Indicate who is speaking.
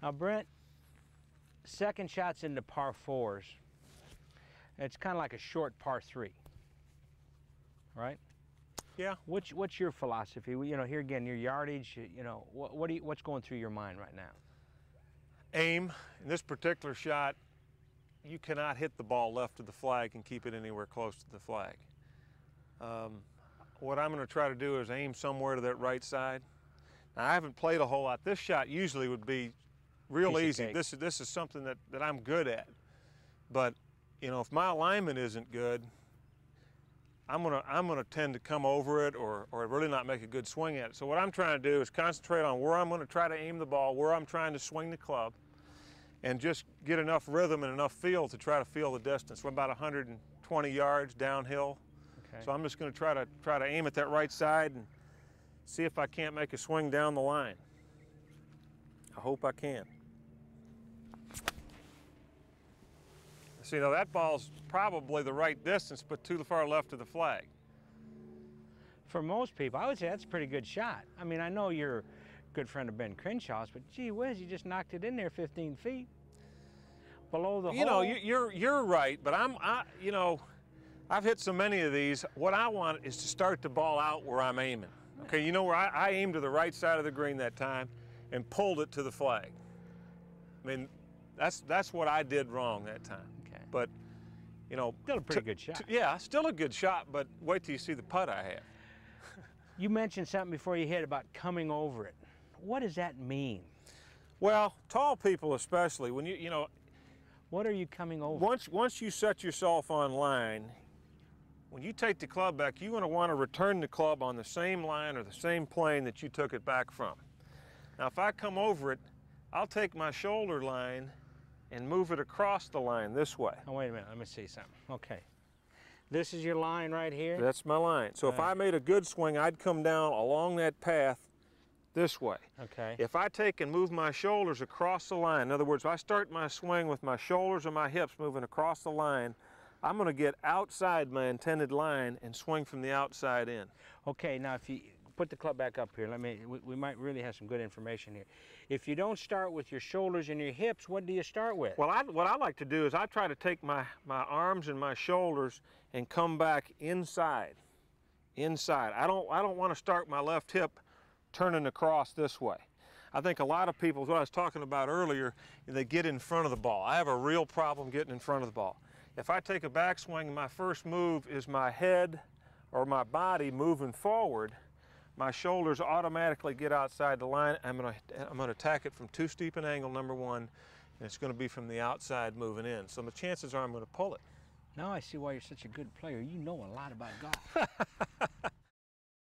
Speaker 1: Now, Brent, second shot's into par fours. It's kind of like a short par three, right?
Speaker 2: Yeah.
Speaker 1: What's your philosophy? You know, here again, your yardage. You know, what's going through your mind right now?
Speaker 2: Aim. In this particular shot, you cannot hit the ball left of the flag and keep it anywhere close to the flag. What I'm going to try to do is aim somewhere to that right side. Now, I haven't played a whole lot. This shot usually would be real easy. This is something that I'm good at. But, you know, if my alignment isn't good, I'm gonna tend to come over it or really not make a good swing at it. So what I'm trying to do is concentrate on where I'm going to try to aim the ball, where I'm trying to swing the club, and just get enough rhythm and enough feel to try to feel the distance. We're about 120 yards downhill. Okay. So I'm just going to try to aim at that right side and see if I can't make a swing down the line. I hope I can. See, now that ball's probably the right distance, but too far left of the flag.
Speaker 1: For most people, I would say that's a pretty good shot. I mean, I know you're a good friend of Ben Crenshaw's, but gee whiz, you just knocked it in there 15 feet below the hole.
Speaker 2: You know, you're right, but you know, I've hit so many of these. What I want is to start the ball out where I'm aiming. Okay, you know where I aimed to the right side of the green that time and pulled it to the flag. I mean, that's what I did wrong that time.
Speaker 1: Okay.
Speaker 2: But, you know,
Speaker 1: still a pretty good shot.
Speaker 2: Yeah, still a good shot, but wait till you see the putt I have.
Speaker 1: You mentioned something before you hit about coming over it. What does that mean?
Speaker 2: Well, tall people especially, when you know.
Speaker 1: What are you coming over?
Speaker 2: Once you set yourself on line, when you take the club back, you're going to want to return the club on the same line or the same plane that you took it back from. Now, if I come over it, I'll take my shoulder line and move it across the line this way.
Speaker 1: Oh, wait a minute, let me see something. Okay. This is your line right here?
Speaker 2: That's my line. So if I made a good swing, I'd come down along that path this way.
Speaker 1: Okay.
Speaker 2: If I take and move my shoulders across the line, in other words, if I start my swing with my shoulders and my hips moving across the line, I'm going to get outside my intended line and swing from the outside in.
Speaker 1: Okay, now if you put the club back up here, we might really have some good information here. If you don't start with your shoulders and your hips, what do you start with?
Speaker 2: Well, what I like to do is I try to take my arms and my shoulders and come back inside. I don't want to start my left hip turning across this way. I think a lot of people, what I was talking about earlier, they get in front of the ball. I have a real problem getting in front of the ball. If I take a backswing, my first move is my head or my body moving forward, my shoulders automatically get outside the line. I'm gonna attack it from too steep an angle, number one, and it's gonna be from the outside moving in. So the chances are I'm gonna pull it.
Speaker 1: Now I see why you're such a good player. You know a lot about golf.